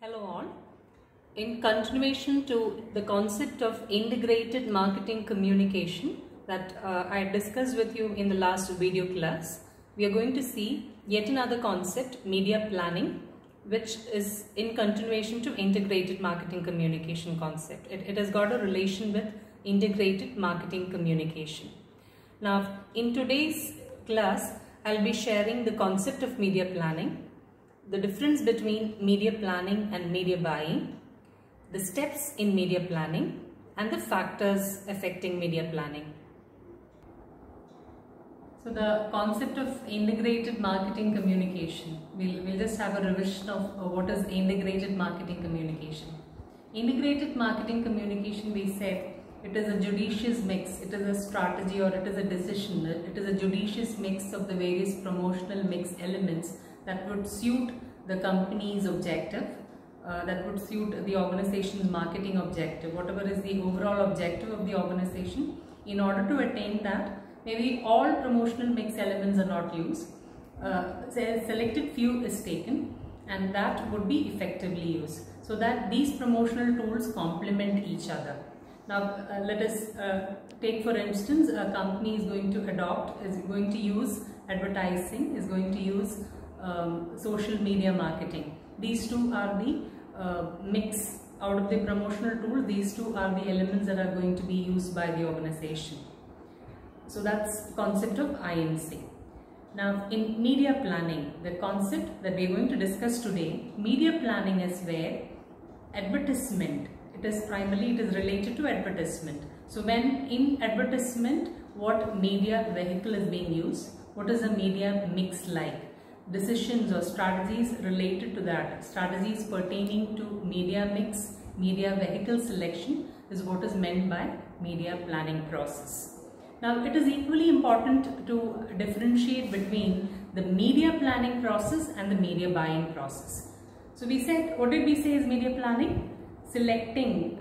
Hello all. In continuation to the concept of integrated marketing communication that I discussed with you in the last video class, we are going to see yet another concept, media planning, which is in continuation to integrated marketing communication concept. It has got a relation with integrated marketing communication. Now, in today's class, I'll be sharing the concept of media planning, the difference between media planning and media buying, the steps in media planning, and the factors affecting media planning. So the concept of integrated marketing communication, we'll just have a revision of what is integrated marketing communication. Integrated marketing communication, we said, it is a judicious mix, it is a strategy, or it is a decision, it is a judicious mix of the various promotional mix elements that would suit the company's objective, that would suit the organization's marketing objective, whatever is the overall objective of the organization. In order to attain that, maybe all promotional mix elements are not used. A selected few is taken, and that would be effectively used, so that these promotional tools complement each other. Now let us take for instance, a company is going to use advertising, is going to use social media marketing. These two are the mix out of the promotional tool. These two are the elements that are going to be used by the organization. So that's the concept of IMC. Now in media planning, the concept that we are going to discuss today, media planning is where advertisement, it is related to advertisement. So when in advertisement, what media vehicle is being used, what is a media mix like, decisions or strategies related to that, strategies pertaining to media mix, media vehicle selection is what is meant by media planning process. Now it is equally important to differentiate between the media planning process and the media buying process. So we said, what did we say is media planning? Selecting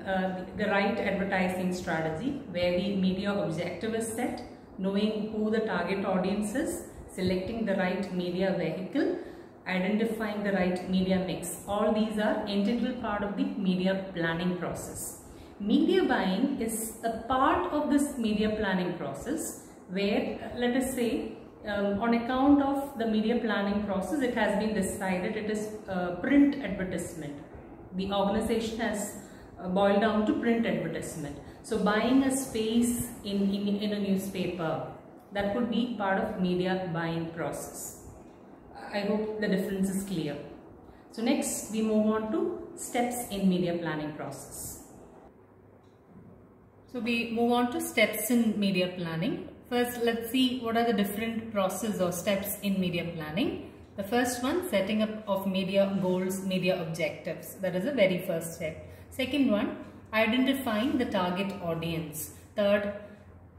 the right advertising strategy where the media objective is set, knowing who the target audience is, selecting the right media vehicle, identifying the right media mix. All these are integral part of the media planning process. Media buying is a part of this media planning process where, let us say, on account of the media planning process, it has been decided it is print advertisement. The organization has boiled down to print advertisement. So buying a space in a newspaper, that could be part of media buying process. I hope the difference is clear. So next we move on to steps in media planning process. So we move on to steps in media planning. First, let's see what are the different processes or steps in media planning. The first one, setting up of media goals, media objectives. That is the very first step. Second one, identifying the target audience. Third,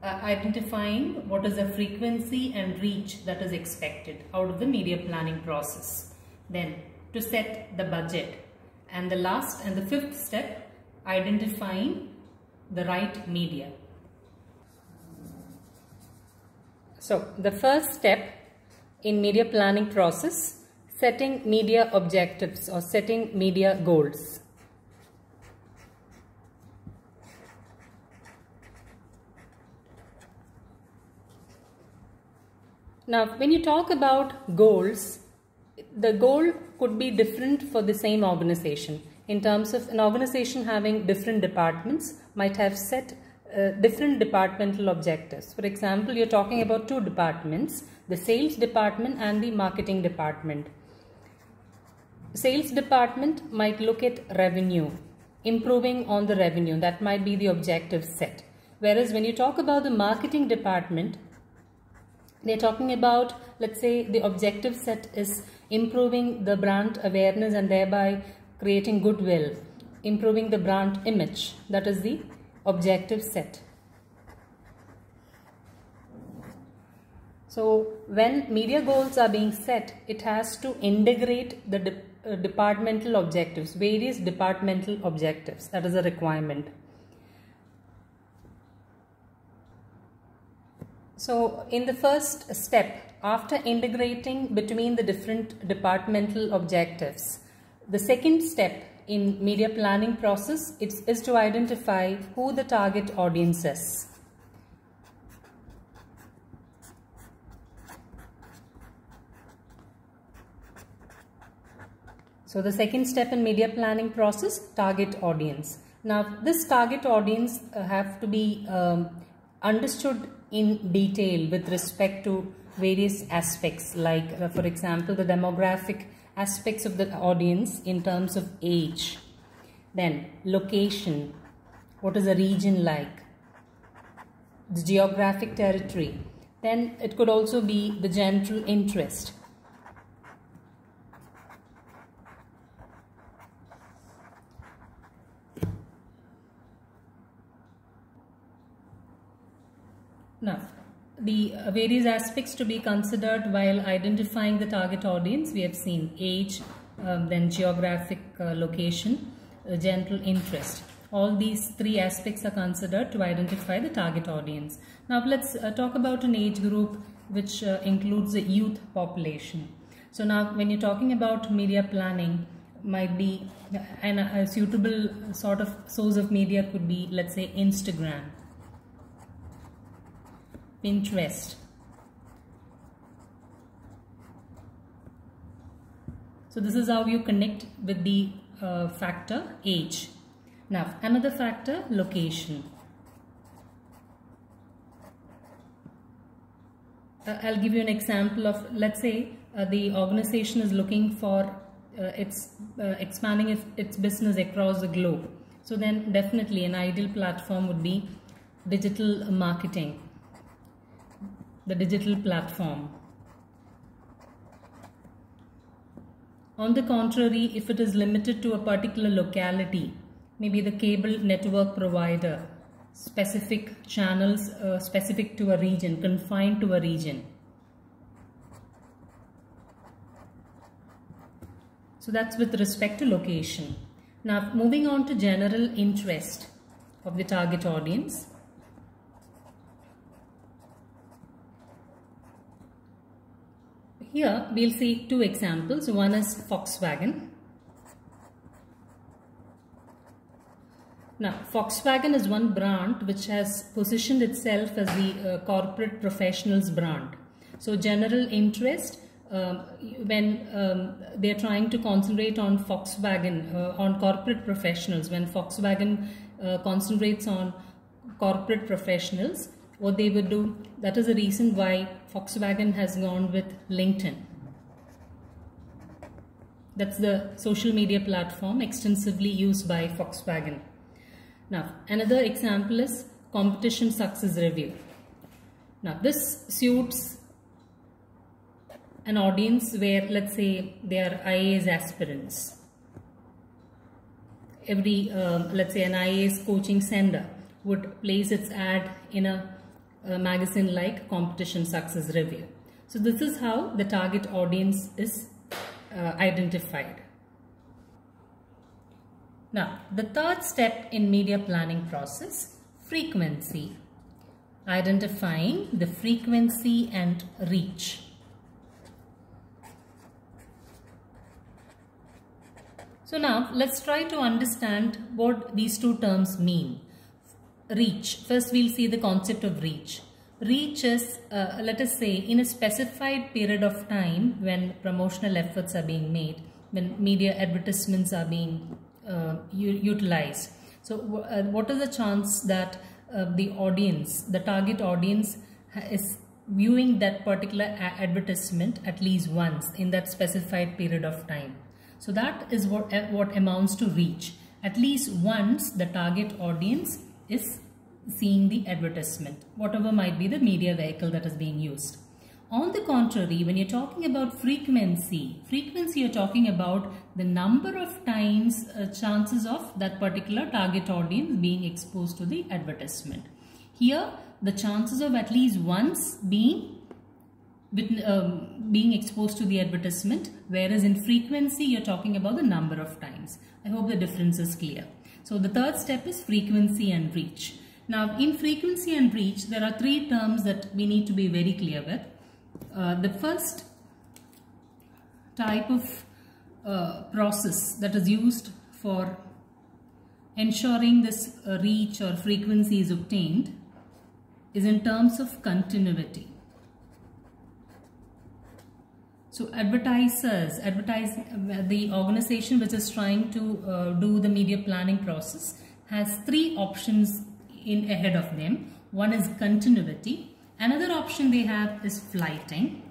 identifying what is the frequency and reach that is expected out of the media planning process. Then to set the budget. And the last and the fifth step, identifying the right media. So the first step in media planning process, setting media objectives or setting media goals. Now, when you talk about goals, the goal could be different for the same organization. In terms of an organization having different departments might have set different departmental objectives. For example, you're talking about two departments, the sales department and the marketing department. Sales department might look at revenue, improving on the revenue. That might be the objective set. Whereas when you talk about the marketing department, they're talking about, let's say, the objective set is improving the brand awareness and thereby creating goodwill, improving the brand image. That is the objective set. So when media goals are being set, it has to integrate the departmental objectives, various departmental objectives. That is a requirement. So in the first step, after integrating between the different departmental objectives, the second step in media planning process is to identify who the target audience is. So the second step in media planning process, target audience. Now this target audience have to be understood in detail with respect to various aspects, like for example the demographic aspects of the audience in terms of age, then location, what is the region like, the geographic territory, then it could also be the general interest. Now, the various aspects to be considered while identifying the target audience, we have seen age, then geographic location, general interest. All these three aspects are considered to identify the target audience. Now, let's talk about an age group which includes the youth population. So now, when you're talking about media planning, might be a suitable sort of source of media could be, let's say, Instagram, Pinterest. So this is how you connect with the factor age. Now another factor, location. I'll give you an example of, let's say the organization is looking for expanding its business across the globe. So then definitely an ideal platform would be digital marketing, the digital platform. On the contrary, if it is limited to a particular locality, maybe the cable network provider, specific channels specific to a region, confined to a region. So that's with respect to location. Now moving on to general interest of the target audience. Here we'll see two examples. One is Volkswagen. Now Volkswagen is one brand which has positioned itself as the corporate professionals brand. So general interest, when they are trying to concentrate on Volkswagen, on corporate professionals, when Volkswagen concentrates on corporate professionals, what they would do, that is the reason why Volkswagen has gone with LinkedIn. That's the social media platform extensively used by Volkswagen. Now, another example is competition success review. Now, this suits an audience where, let's say, they are IAS aspirants. Every, let's say, an IAS coaching center would place its ad in a magazine like Competition Success Review. So this is how the target audience is identified. Now the third step in media planning process, frequency. Identifying the frequency and reach. So now let's try to understand what these two terms mean. Reach. First we'll see the concept of reach. Reach is, let us say, in a specified period of time when promotional efforts are being made, when media advertisements are being utilized. So what is the chance that the audience, the target audience, is viewing that particular advertisement at least once in that specified period of time? So that is what amounts to reach. At least once the target audience is seeing the advertisement, whatever might be the media vehicle that is being used. On the contrary, when you're talking about frequency, you're talking about the number of times chances of that particular target audience being exposed to the advertisement. Here, the chances of at least once being exposed to the advertisement, whereas in frequency, you're talking about the number of times. I hope the difference is clear. So the third step is frequency and reach. Now, in frequency and reach, there are three terms that we need to be very clear with. The first type of process that is used for ensuring this reach or frequency is obtained is in terms of continuity. So the organization which is trying to do the media planning process has three options ahead of them. One is continuity. Another option they have is flighting.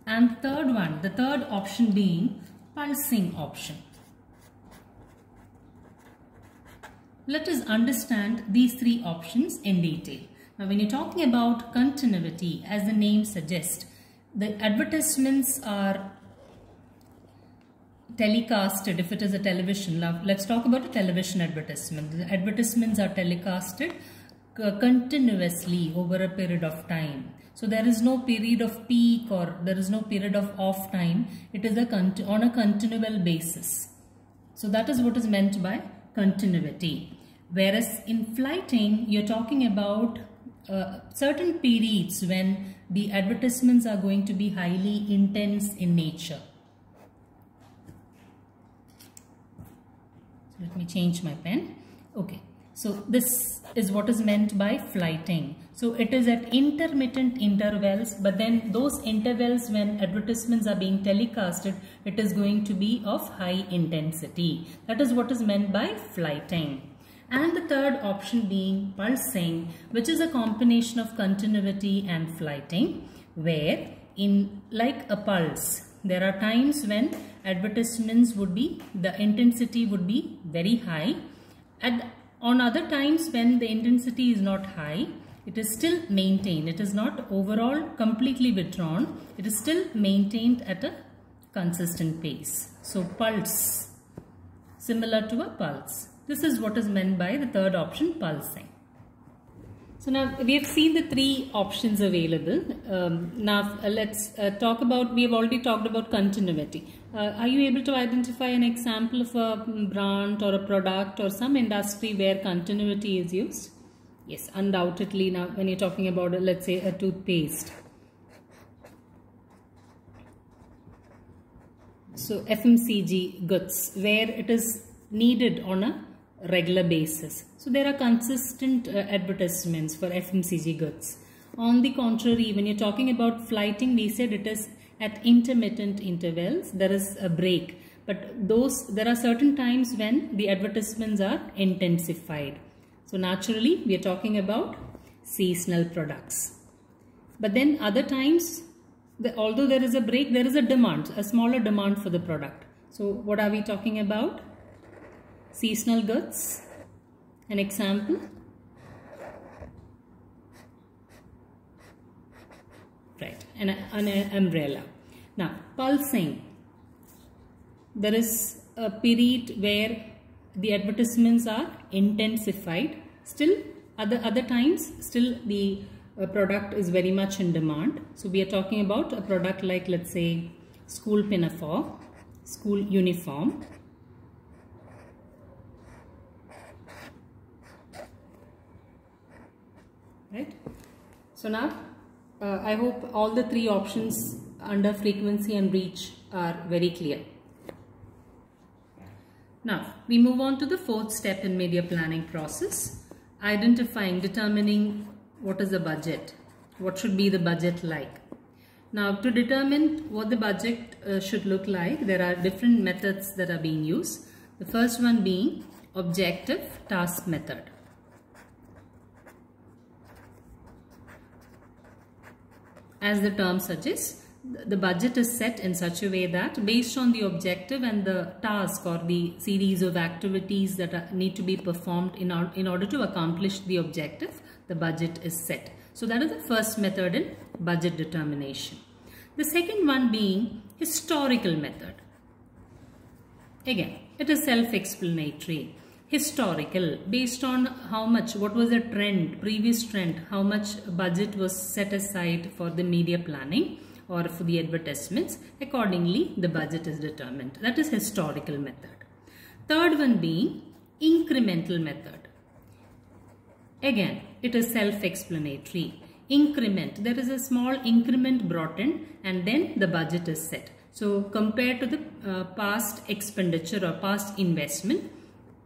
And the third option being pulsing option. Let us understand these three options in detail. Now, when you're talking about continuity, as the name suggests, the advertisements are telecasted. If it is a television, now let's talk about a television advertisement. The advertisements are telecasted continuously over a period of time. So there is no period of peak or there is no period of off time. It is on a continual basis. So that is what is meant by continuity. Whereas in flighting, you're talking about certain periods when the advertisements are going to be highly intense in nature. So let me change my pen. Okay. So this is what is meant by flighting. So it is at intermittent intervals, but then those intervals when advertisements are being telecasted, it is going to be of high intensity. That is what is meant by flighting. And the third option being pulsing, which is a combination of continuity and flighting, where in like a pulse, there are times when advertisements would be, the intensity would be very high. On other times when the intensity is not high, it is still maintained. It is not overall completely withdrawn. It is still maintained at a consistent pace. So pulse, similar to a pulse. This is what is meant by the third option, pulsing. So now we have seen the three options available. Now let's talk about, we have already talked about continuity. Are you able to identify an example of a brand or a product or some industry where continuity is used? Yes, undoubtedly. Now when you're talking about, let's say, a toothpaste. So FMCG goods, where it is needed on a regular basis. So there are consistent advertisements for FMCG goods. On the contrary, when you're talking about flighting, we said it is at intermittent intervals. There is a break, but there are certain times when the advertisements are intensified. So naturally, we are talking about seasonal products. But then other times, although there is a break, there is a demand, a smaller demand for the product. So what are we talking about? Seasonal goods. An example. Right, an umbrella. Now, pulsing. There is a period where the advertisements are intensified. Still, other times, still the product is very much in demand. So we are talking about a product like, let's say, school pinafore, school uniform. Right. So now I hope all the three options under frequency and reach are very clear. Now we move on to the fourth step in media planning process, determining what is the budget, what should be the budget like. Now to determine what the budget should look like, there are different methods that are being used. The first one being objective task method. As the term suggests, the budget is set in such a way that based on the objective and the task or the series of activities that need to be performed in order to accomplish the objective, the budget is set. So that is the first method in budget determination. The second one being historical method. Again, it is self-explanatory. Historical, based on how much, what was the trend, previous trend, how much budget was set aside for the media planning or for the advertisements. Accordingly, the budget is determined. That is historical method. Third one being incremental method. Again, it is self-explanatory. increment. There is a small increment brought in and then the budget is set. So compared to the past expenditure or past investment,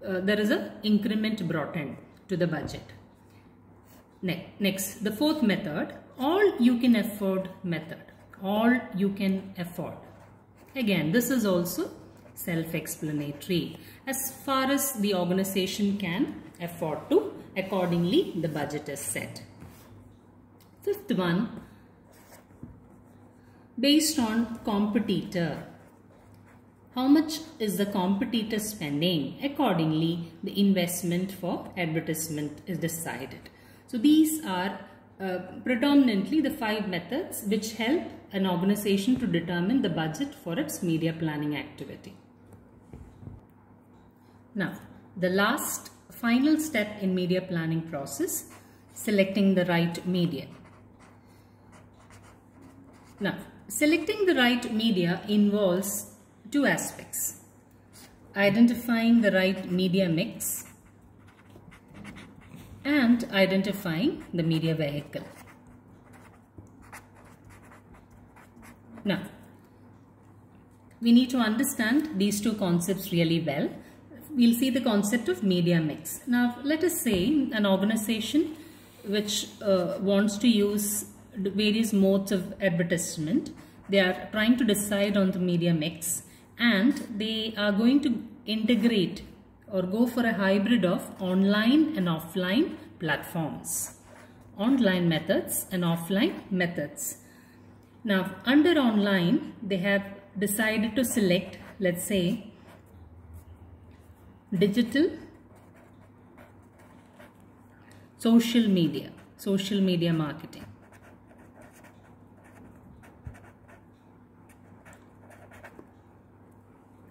there is an increment brought in to the budget. Next, the fourth method, all you can afford method. All you can afford. Again, this is also self-explanatory. As far as the organization can afford to, accordingly the budget is set. Fifth one, based on competitor. How much is the competitor spending? Accordingly, the investment for advertisement is decided. So these are predominantly the 5 methods which help an organization to determine the budget for its media planning activity. Now, the last final step in media planning process, selecting the right media. Now, selecting the right media involves 2 aspects: identifying the right media mix and identifying the media vehicle. Now, we need to understand these 2 concepts really well. We'll see the concept of media mix. Now, let us say an organization which wants to use various modes of advertisement. They are trying to decide on the media mix and they are going to integrate or go for a hybrid of online and offline platforms. Online methods and offline methods. Now, under online, they have decided to select, let's say, digital, social media marketing.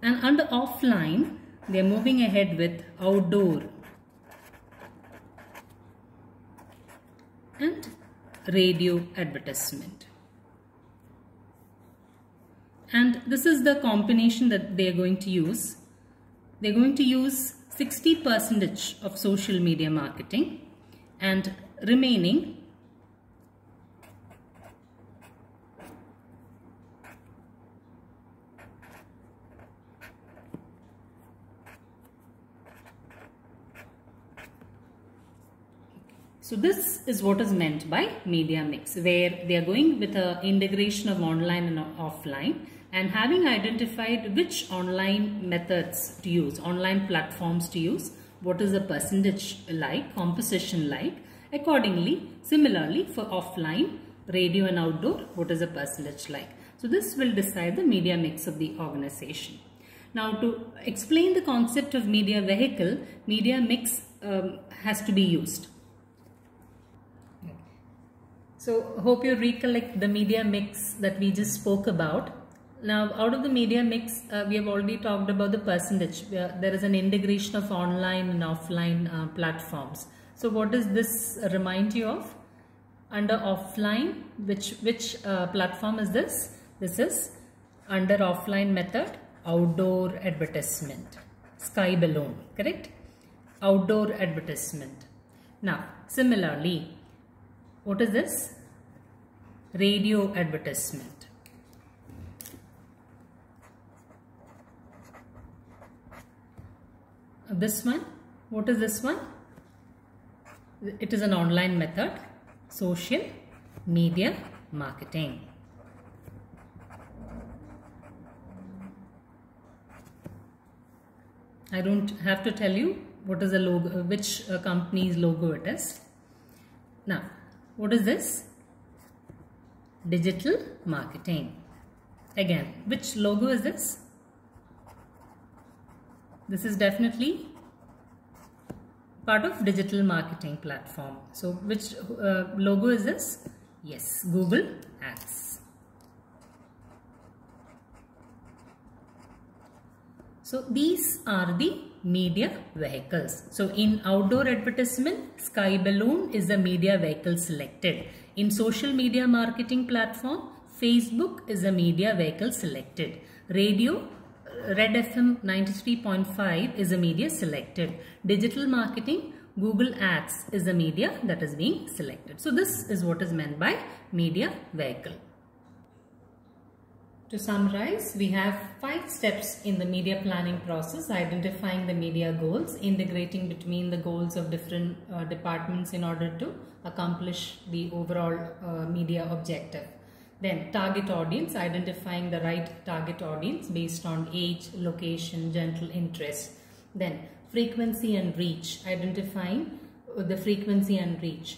And under offline, they are moving ahead with outdoor and radio advertisement. And this is the combination that they are going to use. They are going to use 60% of social media marketing and remaining So this is what is meant by media mix, where they are going with an integration of online and offline and having identified which online methods to use, online platforms to use, what is the percentage like, composition like, accordingly, similarly for offline, radio and outdoor, what is the percentage like. So this will decide the media mix of the organization. Now to explain the concept of media vehicle, media mix has to be used. So hope you recollect the media mix that we just spoke about. Now out of the media mix, we have already talked about the percentage. There is an integration of online and offline platforms. So what does this remind you of? Under offline, which platform is this? This is under offline method, outdoor advertisement, sky balloon, correct? Outdoor advertisement. Now similarly, what is this? Radio advertisement. This one, what is this one? It is an online method, social media marketing. I don't have to tell you what is the logo, which company's logo it is. Now, what is this? Digital marketing. Again, which logo is this? This is definitely part of digital marketing platform. So, which logo is this? Yes, Google Ads. So, these are the media vehicles. So, in outdoor advertisement, sky balloon is the media vehicle selected. In social media marketing platform, Facebook is a media vehicle selected. Radio, Red FM 93.5 is a media selected. Digital marketing, Google Ads is the media that is being selected. So this is what is meant by media vehicle. To summarize, we have 5 steps in the media planning process: identifying the media goals, integrating between the goals of different departments in order to accomplish the overall media objective. Then target audience, identifying the right target audience based on age, location, general interest. Then frequency and reach, identifying the frequency and reach.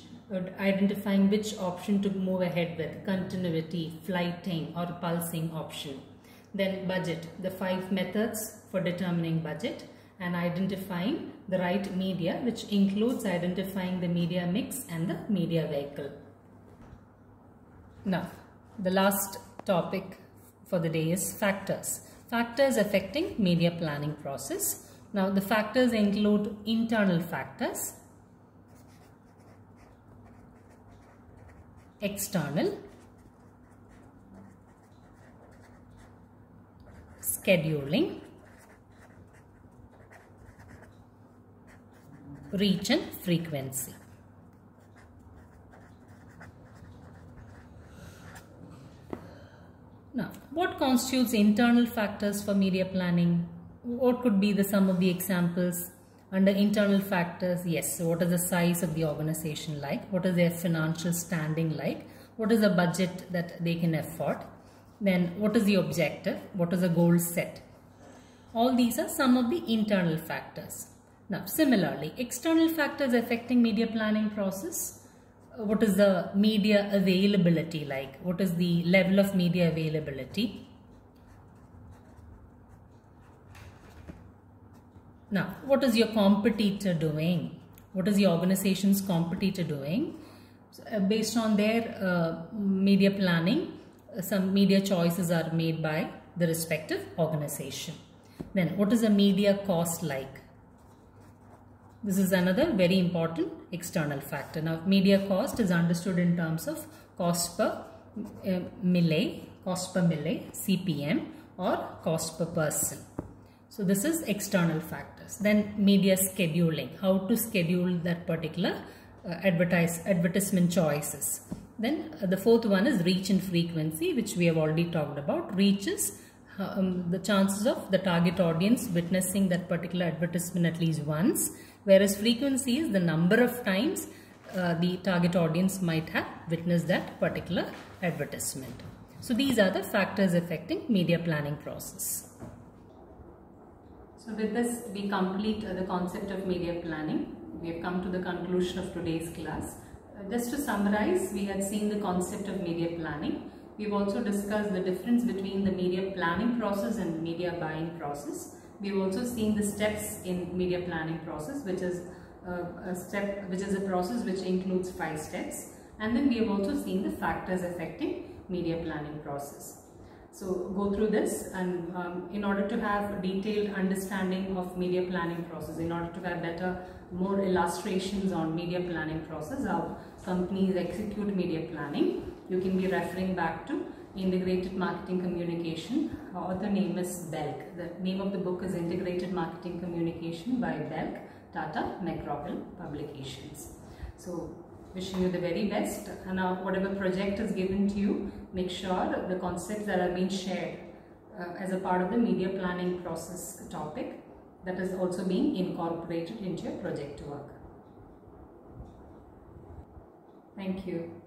Identifying which option to move ahead with, continuity, flighting or pulsing option. Then budget, the 5 methods for determining budget, and identifying the right media, which includes identifying the media mix and the media vehicle. Now, the last topic for the day is factors. Factors affecting media planning process. Now, the factors include internal factors, external, scheduling, reach and frequency. Now, what constitutes internal factors for media planning? What could be some of the examples? Under internal factors, yes, so what is the size of the organization like? What is their financial standing like? What is the budget that they can afford? Then what is the objective? What is the goal set? All these are some of the internal factors. Now, similarly, external factors affecting media planning process. What is the media availability like? What is the level of media availability? Now, what is your competitor doing? What is the organization's competitor doing? So, based on their media planning, some media choices are made by the respective organization. Then, what is the media cost like? This is another very important external factor. Now, media cost is understood in terms of cost per mille, CPM, or cost per person. So this is external factors. Then media scheduling, how to schedule that particular advertisement choices. Then the fourth one is reach and frequency, which we have already talked about. Reach is the chances of the target audience witnessing that particular advertisement at least once, whereas frequency is the number of times the target audience might have witnessed that particular advertisement. So these are the factors affecting media planning process. So with this, we complete the concept of media planning. We have come to the conclusion of today's class. Just to summarize, we had seen the concept of media planning. We've also discussed the difference between the media planning process and media buying process. We've also seen the steps in media planning process, which is a process which includes 5 steps. And then we have also seen the factors affecting media planning process. So go through this, and in order to have a detailed understanding of media planning process, in order to have more illustrations on media planning process, how companies execute media planning, you can be referring back to Integrated Marketing Communication. Author name is Belk. The name of the book is Integrated Marketing Communication by Belk, Tata McGraw-Hill Publications. So wishing you the very best, and now whatever project is given to you, make sure the concepts that are being shared as a part of the media planning process topic, that is also being incorporated into your project work. Thank you.